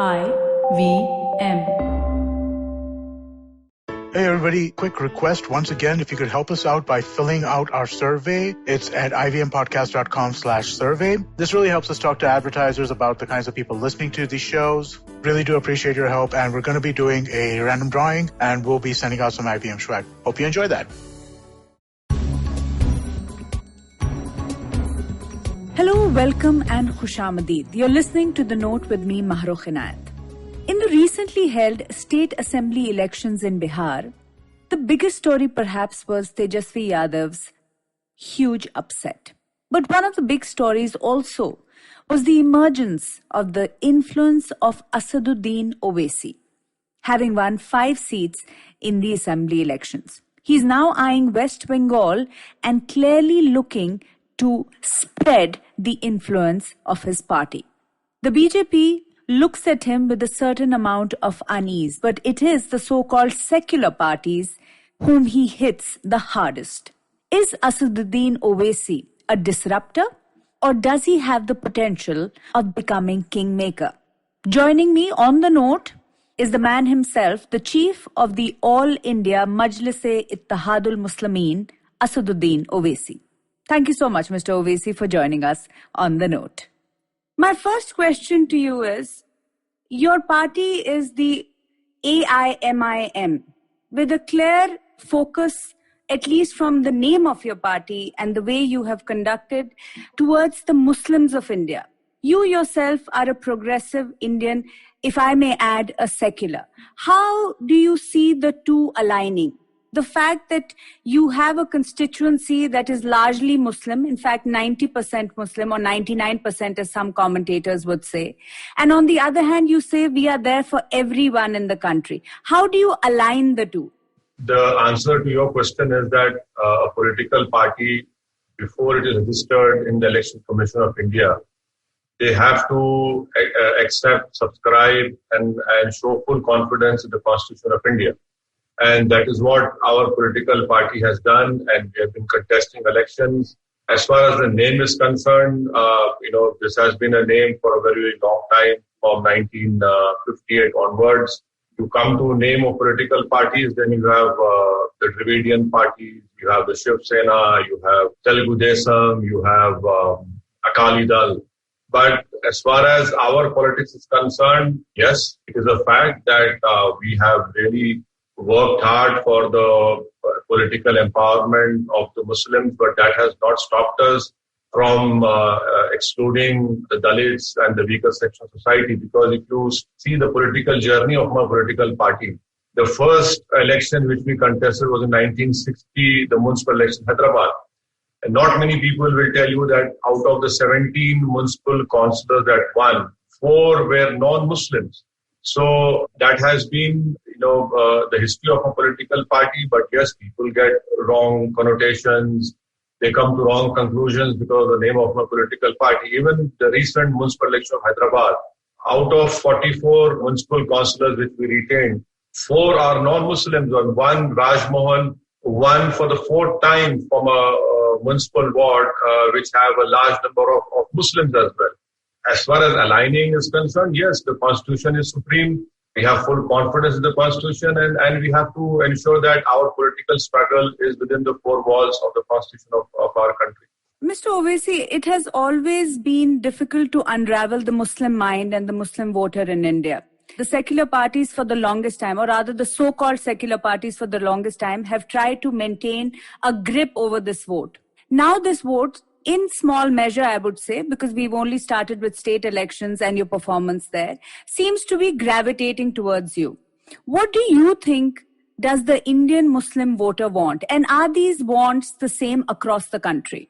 AIMIM. Hey everybody, quick request once again, if you could help us out by filling out our survey. It's at ivmpodcast.com/survey. This really helps us talk to advertisers about the kinds of people listening to these shows. Really do appreciate your help, and we're going to be doing a random drawing, and we'll be sending out some IVM swag. Hope you enjoy that. Hello, welcome and Khushamadid. You're listening to The Note with me, Mahrukh Inayet. In the recently held state assembly elections in Bihar, the biggest story perhaps was Tejasvi Yadav's huge upset. But one of the big stories also was the emergence of the influence of Asaduddin Owaisi, having won 5 seats in the assembly elections. He's now eyeing West Bengal and clearly looking to spread the influence of his party. The BJP looks at him with a certain amount of unease, but it is the so-called secular parties whom he hits the hardest. Is Asaduddin Owaisi a disruptor, or does he have the potential of becoming Kingmaker? Joining me on the note is the man himself, the chief of the All India Majlis-e-Ittihadul Muslimin, Asaduddin Owaisi. Thank you so much, Mr. Owaisi, for joining us on the note. My first question to you is, your party is the AIMIM, with a clear focus, at least from the name of your party and the way you have conducted, towards the Muslims of India. You yourself are a progressive Indian, if I may add, a secular. How do you see the two aligning? The fact that you have a constituency that is largely Muslim, in fact 90% Muslim or 99% as some commentators would say. And on the other hand, you say we are there for everyone in the country. How do you align the two? The answer to your question is that a political party, before it is registered in the Election Commission of India, they have to accept, subscribe and show full confidence in the Constitution of India. And that is what our political party has done, and we have been contesting elections. As far as the name is concerned, this has been a name for a very, very long time, from 1958 onwards. You come to name of political parties, then you have the Dravidian parties, you have the Shiv Sena, you have Telugu Desam, you have Akali Dal. But as far as our politics is concerned, yes, it is a fact that we have really worked hard for the political empowerment of the Muslims, but that has not stopped us from excluding the Dalits and the weaker section of society. Because if you see the political journey of my political party, the first election which we contested was in 1960, the municipal election in Hyderabad. And not many people will tell you that out of the 17 municipal councillors that won, 4 were non-Muslims. So that has been, the history of a political party. But yes, people get wrong connotations. They come to wrong conclusions because of the name of a political party. Even the recent municipal election of Hyderabad, out of 44 municipal councillors which we retained, 4 are non-Muslims, and 1, Raj Mohan, won for the 4th time from a municipal ward which have a large number of Muslims as well. As far as aligning is concerned, yes, the Constitution is supreme. We have full confidence in the Constitution, and we have to ensure that our political struggle is within the 4 walls of the Constitution of our country. Mr. Owaisi, it has always been difficult to unravel the Muslim mind and the Muslim voter in India. The secular parties for the longest time, or rather the so-called secular parties for the longest time, have tried to maintain a grip over this vote. Now this vote, in small measure, I would say, because we've only started with state elections and your performance there, seems to be gravitating towards you. What do you think does the Indian Muslim voter want? And are these wants the same across the country?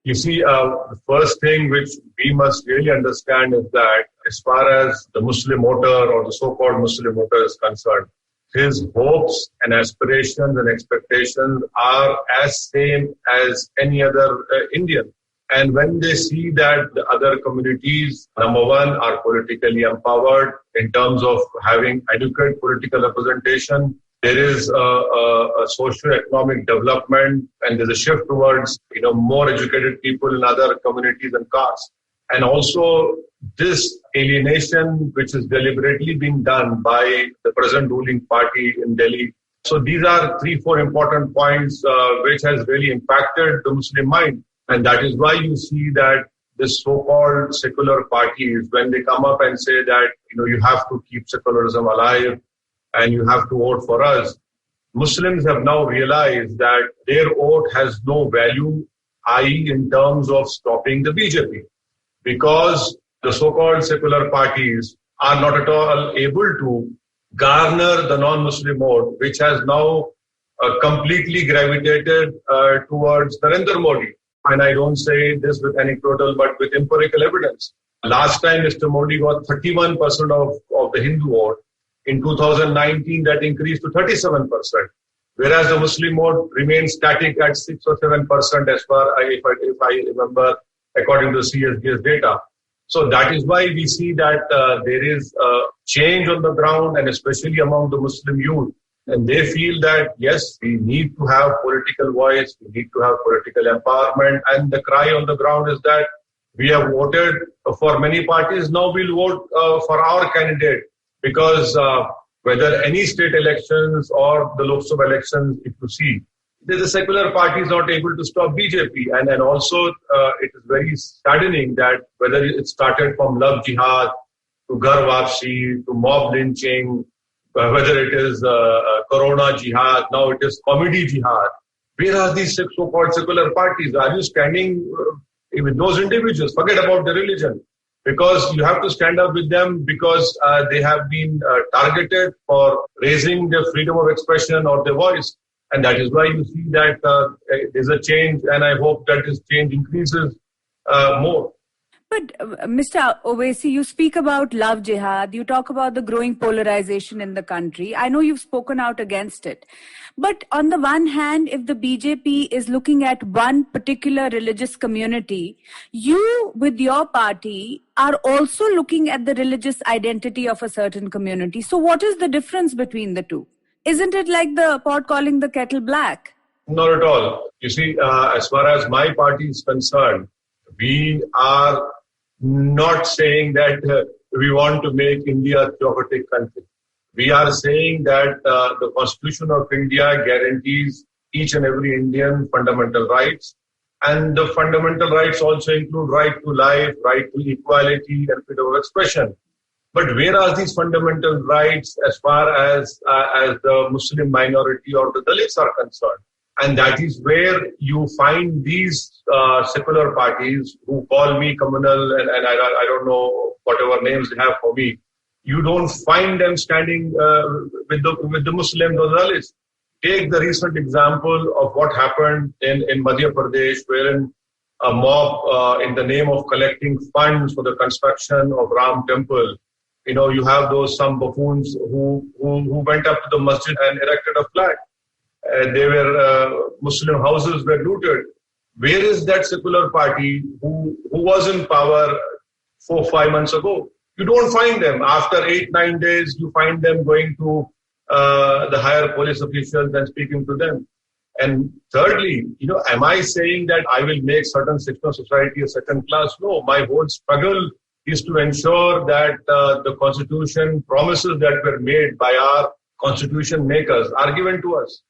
You see, the first thing which we must really understand is that as far as the Muslim voter or the so-called Muslim voter is concerned, his hopes and aspirations and expectations are as same as any other Indian. And when they see that the other communities, number one, are politically empowered in terms of having adequate political representation, there is a socio-economic development, and there's a shift towards more educated people in other communities and castes. And also this alienation, which is deliberately being done by the present ruling party in Delhi. So these are 3-4 important points which has really impacted the Muslim mind. And that is why you see that this so-called secular parties, when they come up and say that, you have to keep secularism alive and you have to vote for us, Muslims have now realized that their vote has no value, i.e. in terms of stopping the BJP, because the so-called secular parties are not at all able to garner the non-Muslim vote, which has now completely gravitated towards Narendra Modi. And I don't say this with anecdotal, but with empirical evidence. Last time, Mr. Modi got 31% of the Hindu vote. In 2019, that increased to 37%, whereas the Muslim vote remains static at 6 or 7% as far if I remember, according to CSDS data. So that is why we see that there is a change on the ground, and especially among the Muslim youth. And they feel that, yes, we need to have political voice, we need to have political empowerment. And the cry on the ground is that we have voted for many parties, now we'll vote for our candidate. Because whether any state elections or the Lok Sabha elections, if you see, the secular party is not able to stop BJP. And also it is very saddening that whether it started from love jihad to Ghar Wapsi to mob lynching, whether it is Corona jihad, now it is comedy jihad. Where are these so-called secular parties? Are you standing with those individuals? Forget about the religion. Because you have to stand up with them because they have been targeted for raising their freedom of expression or their voice. And that is why you see that there's a change, and I hope that this change increases more. But Mr. Owaisi, you speak about love jihad, you talk about the growing polarization in the country. I know you've spoken out against it. But on the one hand, if the BJP is looking at one particular religious community, you with your party are also looking at the religious identity of a certain community. So what is the difference between the two? Isn't it like the pot calling the kettle black? Not at all. You see, as far as my party is concerned, we are not saying that we want to make India a theocratic country. We are saying that the Constitution of India guarantees each and every Indian fundamental rights. And the fundamental rights also include right to life, right to equality and freedom of expression. But where are these fundamental rights as far as the Muslim minority or the Dalits are concerned? And that is where you find these secular parties who call me communal and I don't know whatever names they have for me. You don't find them standing with the Muslims or the Dalits. Take the recent example of what happened in Madhya Pradesh, wherein a mob in the name of collecting funds for the construction of Ram Temple, you have some buffoons who went up to the masjid and erected a flag. Muslim houses were looted. Where is that secular party who was in power 4-5 months ago? You don't find them. After 8-9 days, you find them going to the higher police officials and speaking to them. And thirdly, am I saying that I will make certain section of society a second class? No, my whole struggle is to ensure that the constitution promises that were made by our constitution makers are given to us.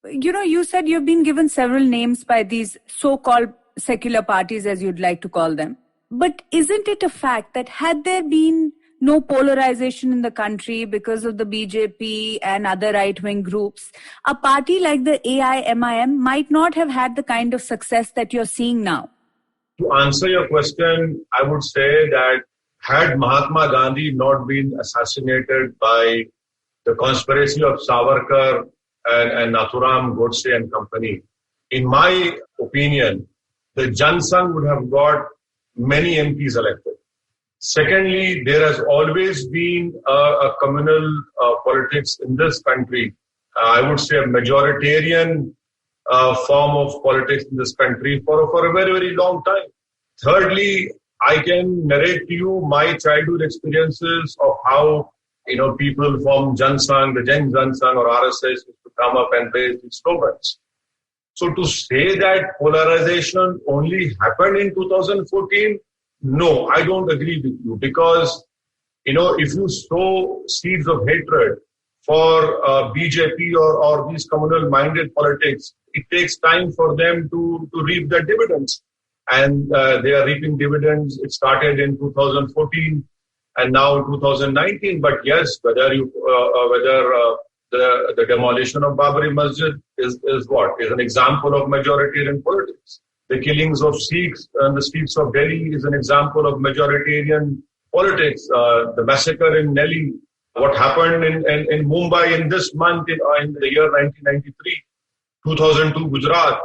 You said you've been given several names by these so-called secular parties, as you'd like to call them. But isn't it a fact that had there been no polarization in the country because of the BJP and other right-wing groups, a party like the AIMIM might not have had the kind of success that you're seeing now? To answer your question, I would say that had Mahatma Gandhi not been assassinated by the conspiracy of Savarkar and Nathuram Godse and company, in my opinion, the Jan Sangh would have got many MPs elected. Secondly, there has always been a communal politics in this country. I would say a majoritarian form of politics in this country for a very, very long time. Thirdly, I can narrate to you my childhood experiences of how people from Jan Sangh, the Jan Sangh or RSS used to come up and raise these slogans. So to say that polarization only happened in 2014, No, I don't agree with you because, if you sow seeds of hatred for BJP or these communal-minded politics, it takes time for them to reap their dividends. And they are reaping dividends. It started in 2014 and now in 2019. But yes, whether the demolition of Babri Masjid is an example of majoritarian politics. The killings of Sikhs on the streets of Delhi is an example of majoritarian politics. The massacre in Delhi, what happened in Mumbai in this month in the year 1993, 2002 Gujarat.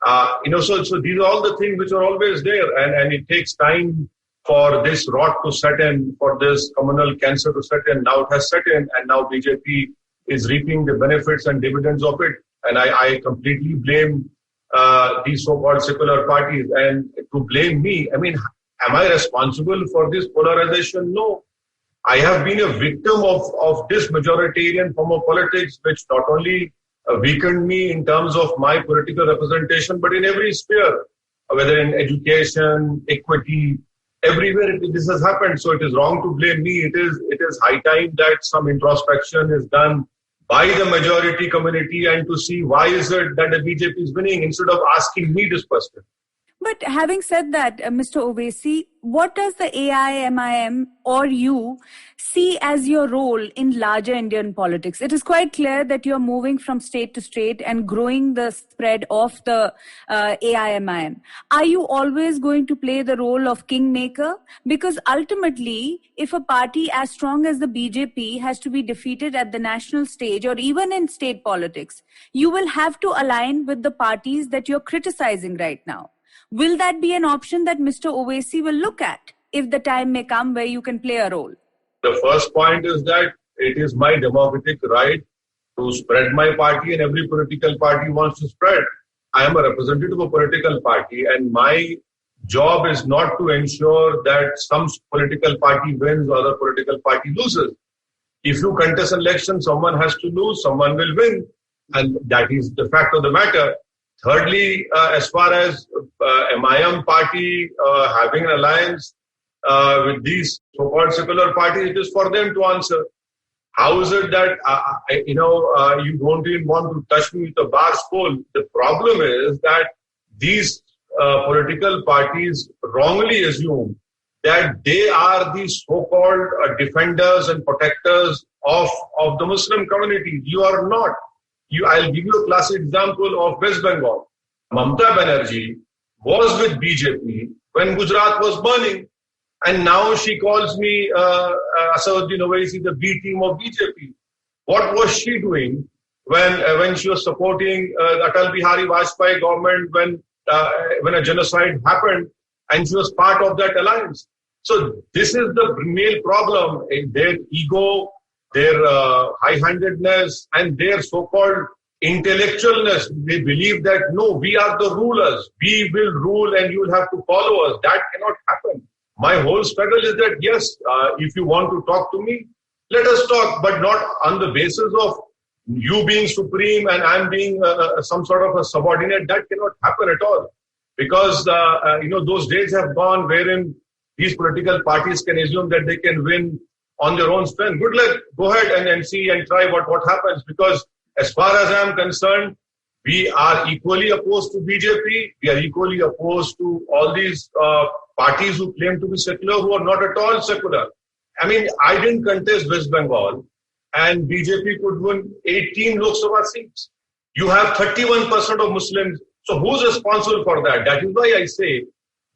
So these are all the things which are always there, and it takes time for this rot to set in, for this communal cancer to set in. Now it has set in, and now BJP is reaping the benefits and dividends of it. And I completely blame these so-called secular parties. And to blame me, am I responsible for this polarization? No. I have been a victim of this majoritarian form of politics, which not only weakened me in terms of my political representation, but in every sphere, whether in education, equity, everywhere this has happened. So it is wrong to blame me. It is high time that some introspection is done by the majority community and to see why is it that the BJP is winning instead of asking me this question. But having said that, Mr. Owaisi, what does the AIMIM or you see as your role in larger Indian politics? It is quite clear that you are moving from state to state and growing the spread of the AIMIM. Are you always going to play the role of Kingmaker? Because ultimately, if a party as strong as the BJP has to be defeated at the national stage or even in state politics, you will have to align with the parties that you're criticizing right now. Will that be an option that Mr. Owaisi will look at if the time may come where you can play a role? The first point is that it is my democratic right to spread my party, and every political party wants to spread. I am a representative of a political party, and my job is not to ensure that some political party wins or other political party loses. If you contest an election, someone has to lose, someone will win, and that is the fact of the matter. Thirdly, as far as MIM party having an alliance with these so-called secular parties, it is for them to answer. How is it that, you don't even want to touch me with a bar spool? The problem is that these political parties wrongly assume that they are the so-called defenders and protectors of the Muslim community. You are not. I'll give you a classic example of West Bengal. Mamata Banerjee was with BJP when Gujarat was burning, and now she calls me Asaduddin Owaisi, the B team of BJP. What was she doing when she was supporting Atal Bihari Vajpayee government when a genocide happened, and she was part of that alliance? So this is the real problem. Their ego, their high-handedness, and their so-called intellectualness. They believe that, no, we are the rulers. We will rule and you will have to follow us. That cannot happen. My whole struggle is that, yes, if you want to talk to me, let us talk, but not on the basis of you being supreme and I'm being some sort of a subordinate. That cannot happen at all. Because, those days have gone wherein these political parties can assume that they can win on their own strength. Good luck. Go ahead and see and try what happens. Because as far as I am concerned, we are equally opposed to BJP. We are equally opposed to all these parties who claim to be secular, who are not at all secular. I didn't contest West Bengal, and BJP could win 18 Lok Sabha seats. You have 31% of Muslims. So who's responsible for that? That is why I say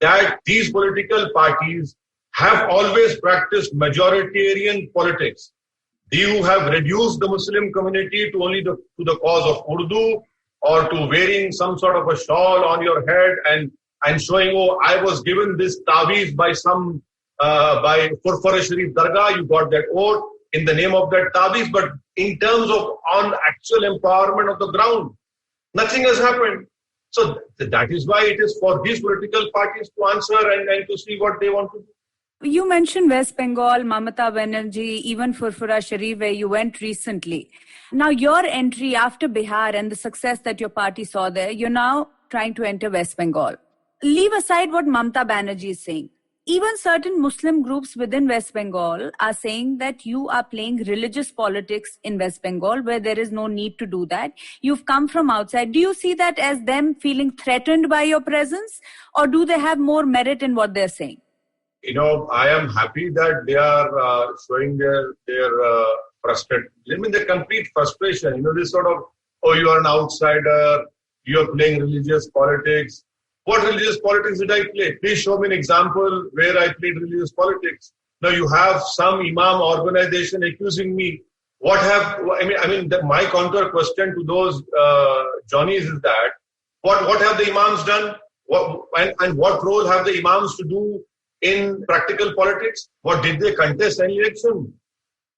that these political parties have always practiced majoritarian politics. You have reduced the Muslim community to only to the cause of Urdu, or to wearing some sort of a shawl on your head and showing, oh, I was given this taweez by by Furfara Sharif Dargah, you got that oath in the name of that taweez, but in terms of on actual empowerment of the ground, nothing has happened. So that is why it is for these political parties to answer and to see what they want to do. You mentioned West Bengal, Mamata Banerjee, even Furfara Sharif, where you went recently. Now, your entry after Bihar and the success that your party saw there, you're now trying to enter West Bengal. Leave aside what Mamata Banerjee is saying. Even certain Muslim groups within West Bengal are saying that you are playing religious politics in West Bengal where there is no need to do that. You've come from outside. Do you see that as them feeling threatened by your presence, or do they have more merit in what they're saying? I am happy that they are showing their frustration. I mean, the complete frustration. This sort of, oh, you are an outsider, you are playing religious politics. What religious politics did I play? Please show me an example where I played religious politics. Now you have some Imam organization accusing me. My counter question to those Johnnies is that, what have the Imams done? And what role have the Imams to do in practical politics? What did they contest any election?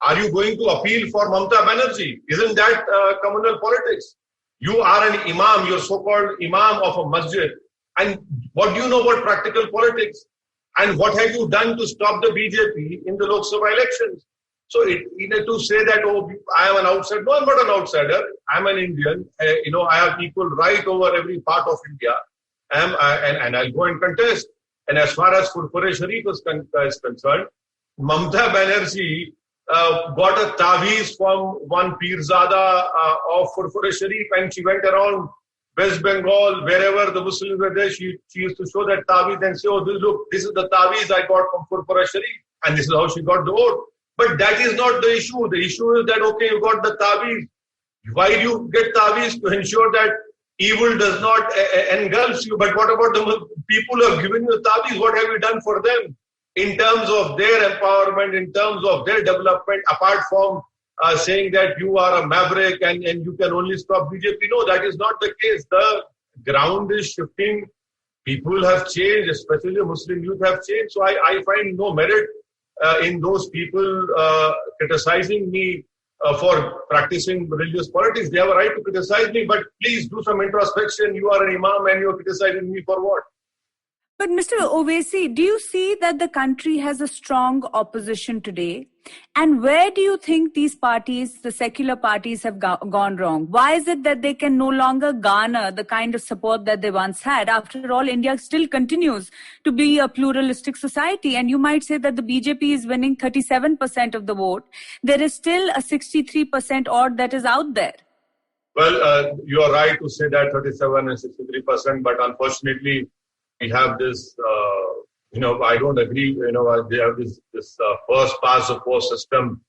Are you going to appeal for Mamata Banerjee? Isn't that communal politics? You are an Imam, you're so-called Imam of a masjid. And what do you know about practical politics? And what have you done to stop the BJP in the Lok Sabha elections? So to say that, oh, I am an outsider. No, I'm not an outsider. I'm an Indian. I have equal right over every part of India. And I'll go and contest. And as far as Furfure Sharif is concerned, Mamata Banerjee got a taweez from one Pirzada of Furfure Sharif, and she went around West Bengal, wherever the Muslims were there, she used to show that taweez and say, oh, look, this is the taweez I got from Furfure Sharif, and this is how she got the vote. But that is not the issue. The issue is that, okay, you got the taweez. Why do you get taweez? To ensure that evil does not engulf you. But what about the people who have given you the taweez? What have you done for them in terms of their empowerment, in terms of their development, apart from saying that you are a maverick and you can only stop BJP? No, that is not the case. The ground is shifting. People have changed, especially the Muslim youth have changed. So I find no merit in those people criticizing me for practicing religious politics. They have a right to criticize me, but please do some introspection. You are an Imam and you are criticizing me for what? But Mr. Owaisi, do you see that the country has a strong opposition today? And where do you think these parties, the secular parties, have gone wrong? Why is it that they can no longer garner the kind of support that they once had? After all, India still continues to be a pluralistic society. And you might say that the BJP is winning 37% of the vote. There is still a 63% odd that is out there. Well, you are right to say that 37 and 63%, but unfortunately, we have this, I don't agree, they have this first past the post system,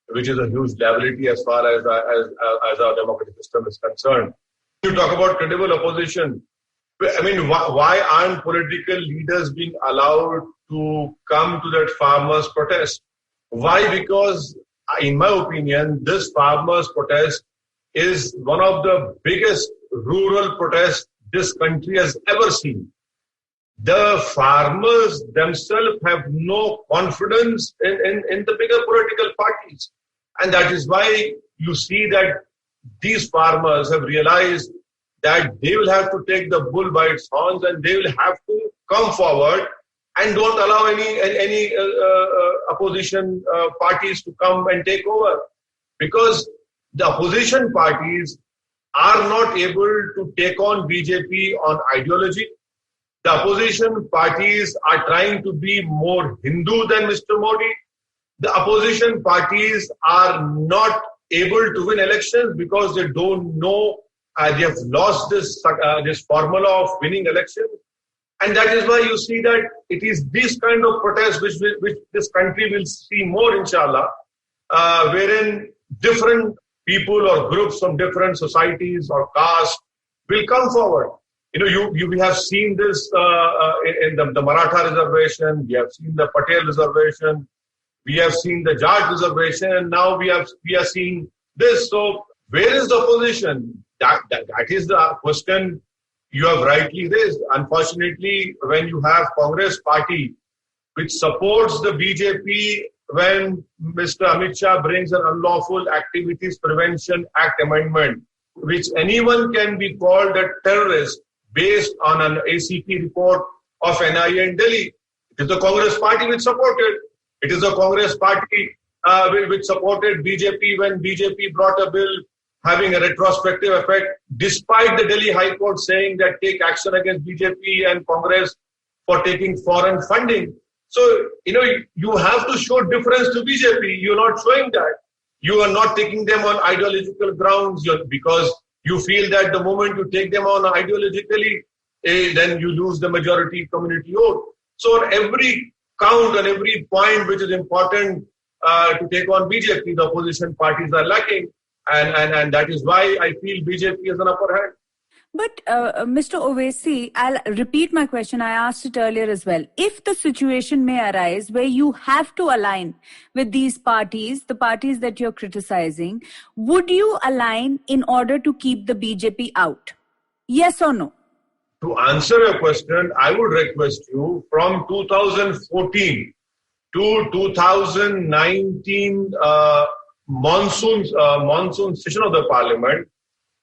which is a huge liability as far as our democratic system is concerned. You talk about credible opposition. I mean, why aren't political leaders being allowed to come to that farmers' protest? Why? Because, in my opinion, this farmers' protest is one of the biggest rural protests this country has ever seen. The farmers themselves have no confidence in the bigger political parties. And that is why you see that these farmers have realized that they will have to take the bull by its horns and they will have to come forward and don't allow any opposition parties to come and take over. Because the opposition parties are not able to take on BJP on ideology. The opposition parties are trying to be more Hindu than Mr. Modi. The opposition parties are not able to win elections because they don't know, they have lost this formula of winning elections. And that is why you see that it is this kind of protest which this country will see more, inshallah, wherein different people or groups from different societies or castes will come forward. We have seen this in the Maratha reservation, we have seen the Patel reservation, we have seen the Jat reservation, and now we are seeing this. So where is the opposition? That is the question you have rightly raised. Unfortunately, when you have Congress party which supports the BJP when Mr. Amit Shah brings an Unlawful Activities Prevention Act amendment, which anyone can be called a terrorist, based on an ACP report of NIA in Delhi. It is the Congress party which supported. It is the Congress party which supported BJP when BJP brought a bill having a retrospective effect, despite the Delhi High Court saying that take action against BJP and Congress for taking foreign funding. So, you have to show difference to BJP. You're not showing that. You are not taking them on ideological grounds because you feel that the moment you take them on ideologically, then you lose the majority community vote. So on every count, on every point which is important to take on BJP, the opposition parties are lacking. And that is why I feel BJP has an upper hand. But Mr. Owaisi, I'll repeat my question. I asked it earlier as well. If the situation may arise where you have to align with these parties, the parties that you're criticizing, would you align in order to keep the BJP out? Yes or no? To answer your question, I would request you from 2014 to 2019 monsoon session of the parliament,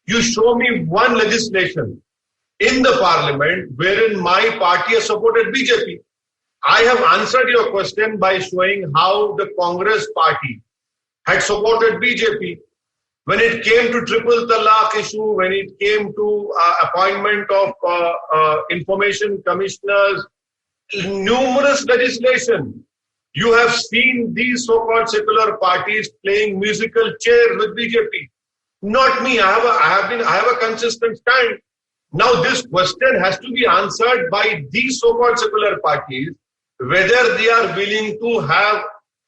you show me one legislation in the parliament wherein my party has supported BJP. I have answered your question by showing how the Congress party had supported BJP. When it came to triple talaq issue, when it came to appointment of information commissioners, numerous legislation, you have seen these so-called secular parties playing musical chairs with BJP. Not me. I have a consistent stand. Now this question has to be answered by these so-called secular parties, whether they are willing to have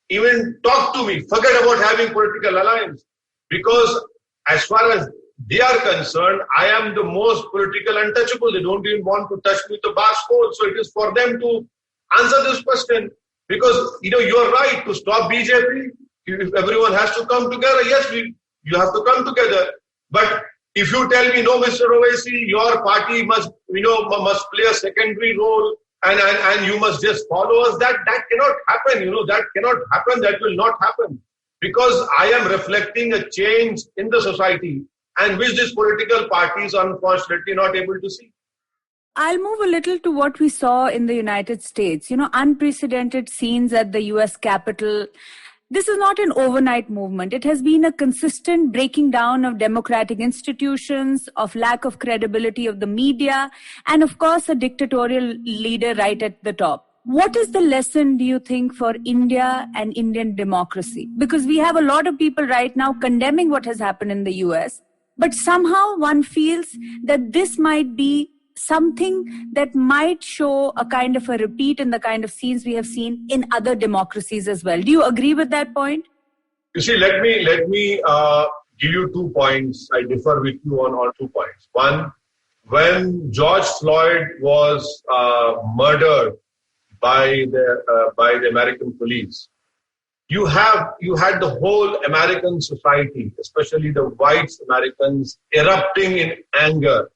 even talk to me. Forget about having political alliance. Because as far as they are concerned, I am the most political untouchable. They don't even want to touch me with a bar scroll. So it is for them to answer this question. Because, you are right, to stop BJP, if everyone has to come together, yes, you have to come together. But if you tell me, no, Mr. Owaisi, your party must play a secondary role and you must just follow us, that cannot happen. That cannot happen. That will not happen. Because I am reflecting a change in the society and which these political parties are unfortunately not able to see. I'll move a little to what we saw in the United States. Unprecedented scenes at the US Capitol. This is not an overnight movement. It has been a consistent breaking down of democratic institutions, of lack of credibility of the media, and of course, a dictatorial leader right at the top. What is the lesson, do you think, for India and Indian democracy? Because we have a lot of people right now condemning what has happened in the US, but somehow one feels that this might be something that might show a kind of a repeat in the kind of scenes we have seen in other democracies as well. Do you agree with that point? You see, let me give you 2 points. I differ with you on 2 points. One, when George Floyd was murdered by the American police, you had the whole American society, especially the white Americans, erupting in anger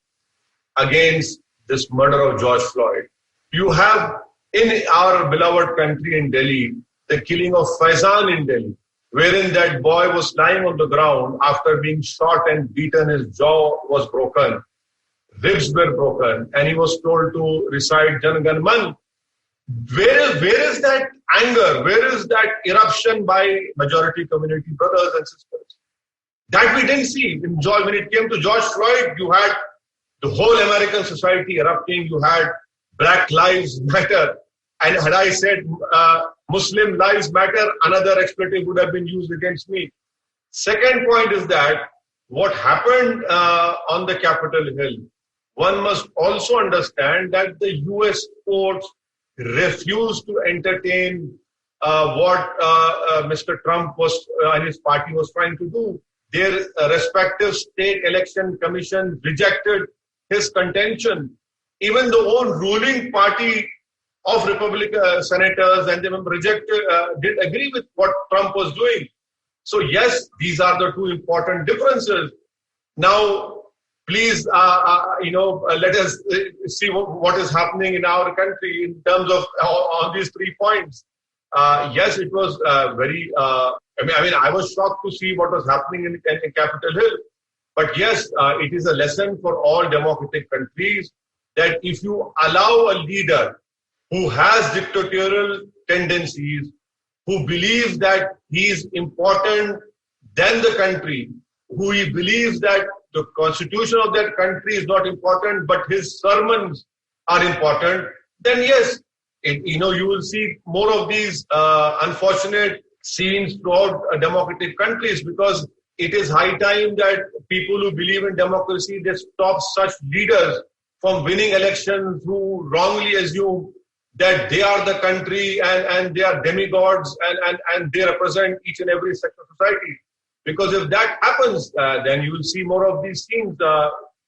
against this murder of George Floyd. You have in our beloved country in Delhi, the killing of Faizan in Delhi, wherein that boy was lying on the ground after being shot and beaten, his jaw was broken, ribs were broken, and he was told to recite Jan Gan Man. Where is that anger? Where is that eruption by majority community brothers and sisters? That we didn't see. When it came to George Floyd, you had the whole American society erupting. You had Black Lives Matter. And had I said Muslim Lives Matter, another expletive would have been used against me. Second point is that what happened on the Capitol Hill, one must also understand that the US courts refused to entertain what Mr. Trump and his party was trying to do. Their respective state election commission rejected his contention. Even the own ruling party of Republican senators and them did agree with what Trump was doing. So yes, these are the 2 important differences. Now, please, let us see what is happening in our country in terms of all these 3 points. Yes, it was very. I was shocked to see what was happening in Capitol Hill. But yes, it is a lesson for all democratic countries that if you allow a leader who has dictatorial tendencies, who believes that he is important than the country, who he believes that the constitution of that country is not important, but his sermons are important, then yes, You will see more of these unfortunate scenes throughout democratic countries, because it is high time that people who believe in democracy, they stop such leaders from winning elections who wrongly assume that they are the country and they are demigods and they represent each and every sector of society. Because if that happens, then you will see more of these things.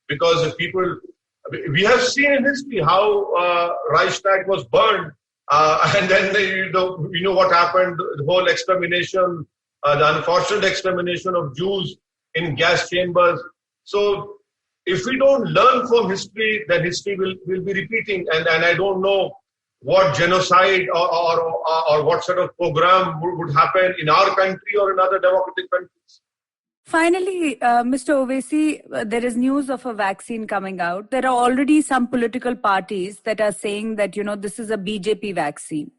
Because if people, we have seen in history how Reichstag was burned, and then you know what happened. The whole extermination, the unfortunate extermination of Jews in gas chambers. So if we don't learn from history, then history will be repeating. And I don't know what genocide or what sort of program would happen in our country or in other democratic countries. Finally, Mr. Owaisi, there is news of a vaccine coming out. There are already some political parties that are saying that, this is a BJP vaccine.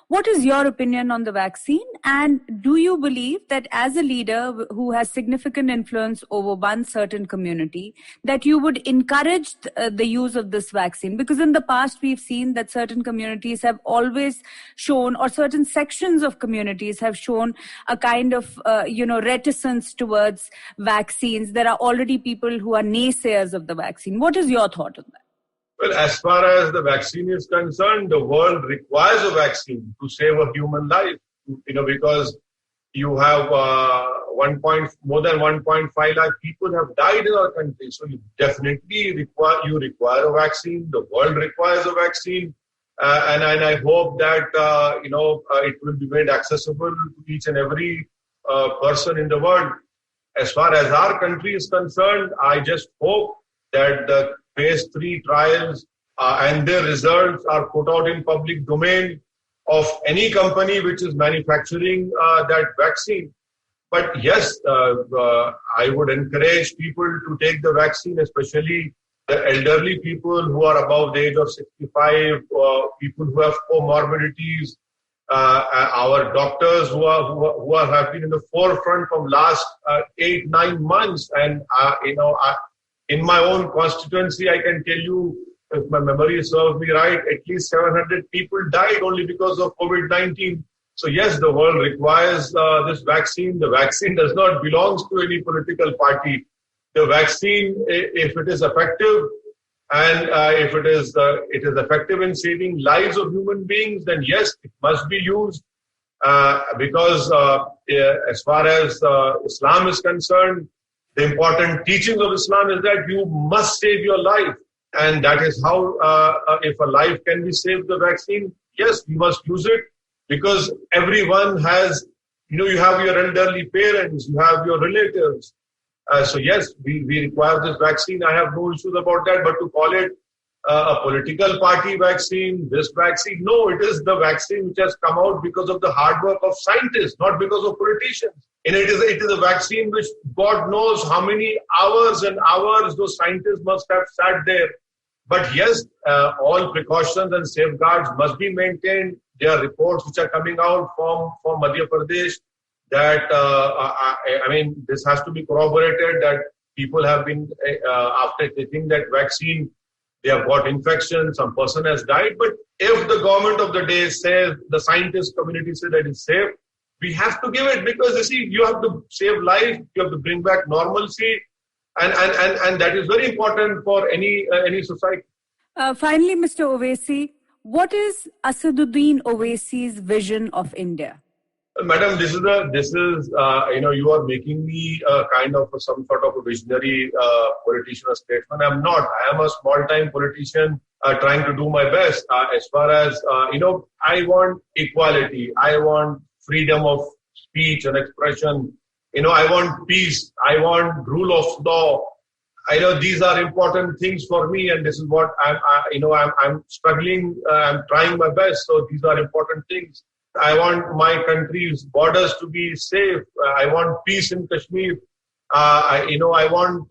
What is your opinion on the vaccine? And do you believe that as a leader who has significant influence over one certain community, that you would encourage the use of this vaccine? Because in the past, we've seen that certain communities have always shown, or certain sections of communities have shown a kind of, reticence towards vaccines. There are already people who are naysayers of the vaccine. What is your thought on that? Well, as far as the vaccine is concerned, the world requires a vaccine to save a human life, because you have more than 1.5 lakh people have died in our country. So you definitely require a vaccine. The world requires a vaccine. And I hope that, it will be made accessible to each and every person in the world. As far as our country is concerned, I just hope that the phase 3 trials and their results are put out in public domain of any company which is manufacturing that vaccine. But yes, I would encourage people to take the vaccine, especially the elderly people who are above the age of 65, people who have comorbidities, our doctors who have been in the forefront from last 8-9 months. And, in my own constituency, I can tell you, if my memory serves me right, at least 700 people died only because of COVID-19. So yes, the world requires this vaccine. The vaccine does not belong to any political party. The vaccine, if it is effective, and if it is effective in saving lives of human beings, then yes, it must be used. Because as far as Islam is concerned, the important teachings of Islam is that you must save your life. And that is how, if a life can be saved, the vaccine, yes, we must use it, because everyone has, you have your elderly parents, you have your relatives. So yes, we require this vaccine. I have no issues about that, but to call it a political party vaccine, this vaccine, no, it is the vaccine which has come out because of the hard work of scientists, not because of politicians. And it is a vaccine which God knows how many hours and hours those scientists must have sat there. But yes, all precautions and safeguards must be maintained. There are reports which are coming out from Madhya Pradesh that, this has to be corroborated, that people have been, after taking that vaccine, they have got infection, some person has died. But if the government of the day says, the scientist community says that it's safe, we have to give it, because you have to save life, you have to bring back normalcy, and that is very important for any society. Finally, Mr. Owaisi, what is Asaduddin Owaisi's vision of India? Madam, this is you are making me kind of some sort of a visionary politician or statesman. I'm not. I am a small-time politician trying to do my best. As far as, I want equality. I want freedom of speech and expression. I want peace. I want rule of law. I know these are important things for me, and this is what I'm struggling. I'm trying my best. So these are important things. I want my country's borders to be safe. I want peace in Kashmir. I want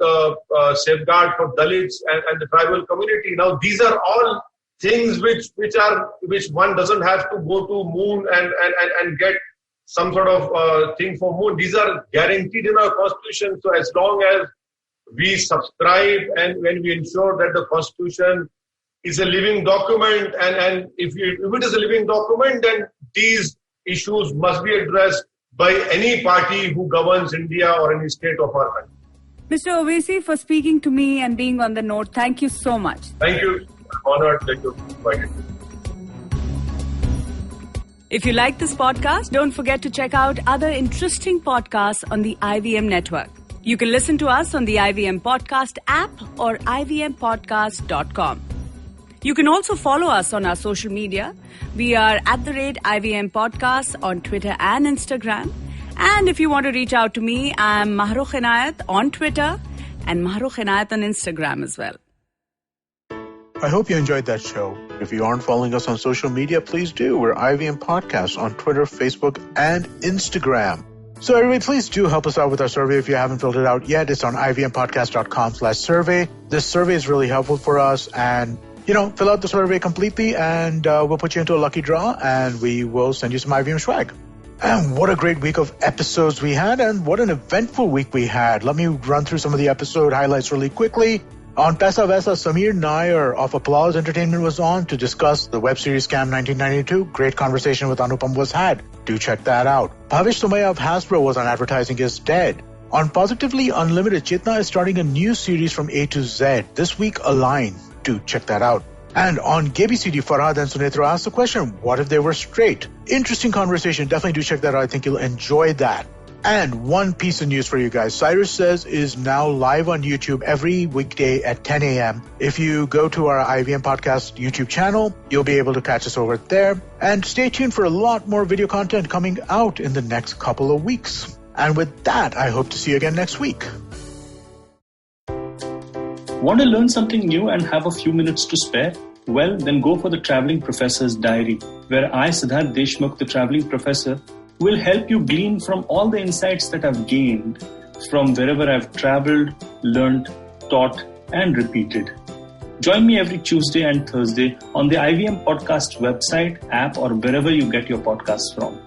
safeguard for Dalits and the tribal community. Now, these are all things which one doesn't have to go to moon and get some sort of thing for moon. These are guaranteed in our constitution. So as long as we subscribe and when we ensure that the constitution is a living document, and if it is a living document, then these issues must be addressed by any party who governs India or any state of our country. Mr. Owaisi, for speaking to me and being on the note, thank you so much. Thank you. I'm honored that you invited me. If you like this podcast, don't forget to check out other interesting podcasts on the IVM network. You can listen to us on the IVM Podcast app or ivmpodcast.com. You can also follow us on our social media. We are @IVM Podcast on Twitter and Instagram. And if you want to reach out to me, I'm Mahrukh Inayet on Twitter and Mahrukh Inayet on Instagram as well. I hope you enjoyed that show. If you aren't following us on social media, please do. We're IVM Podcasts on Twitter, Facebook, and Instagram. So everybody, please do help us out with our survey. If you haven't filled it out yet, it's on ivmpodcast.com/survey. This survey is really helpful for us, and fill out the survey completely and we'll put you into a lucky draw and we will send you some IVM swag. And what a great week of episodes we had, and what an eventful week we had. Let me run through some of the episode highlights really quickly. On Paisa Vaisa, Samir Nair of Applause Entertainment was on to discuss the web series Scam 1992. Great conversation with Anupam was had. Do check that out. Bhavish Sumaya of Hasbro was on Advertising is Dead. On Positively Unlimited, Chetna is starting a new series from A to Z. This week, Align. Do check that out. And on GBCD, Farhad and Sunetra asked the question, what if they were straight? Interesting conversation. Definitely do check that out. I think you'll enjoy that. And one piece of news for you guys. Cyrus Says is now live on YouTube every weekday at 10 a.m. If you go to our IVM Podcast YouTube channel, you'll be able to catch us over there. And stay tuned for a lot more video content coming out in the next couple of weeks. And with that, I hope to see you again next week. Want to learn something new and have a few minutes to spare? Well, then go for the Traveling Professor's Diary, where I, Siddharth Deshmukh, the Traveling Professor, will help you glean from all the insights that I've gained from wherever I've traveled, learned, taught, and repeated. Join me every Tuesday and Thursday on the IVM Podcast website, app, or wherever you get your podcasts from.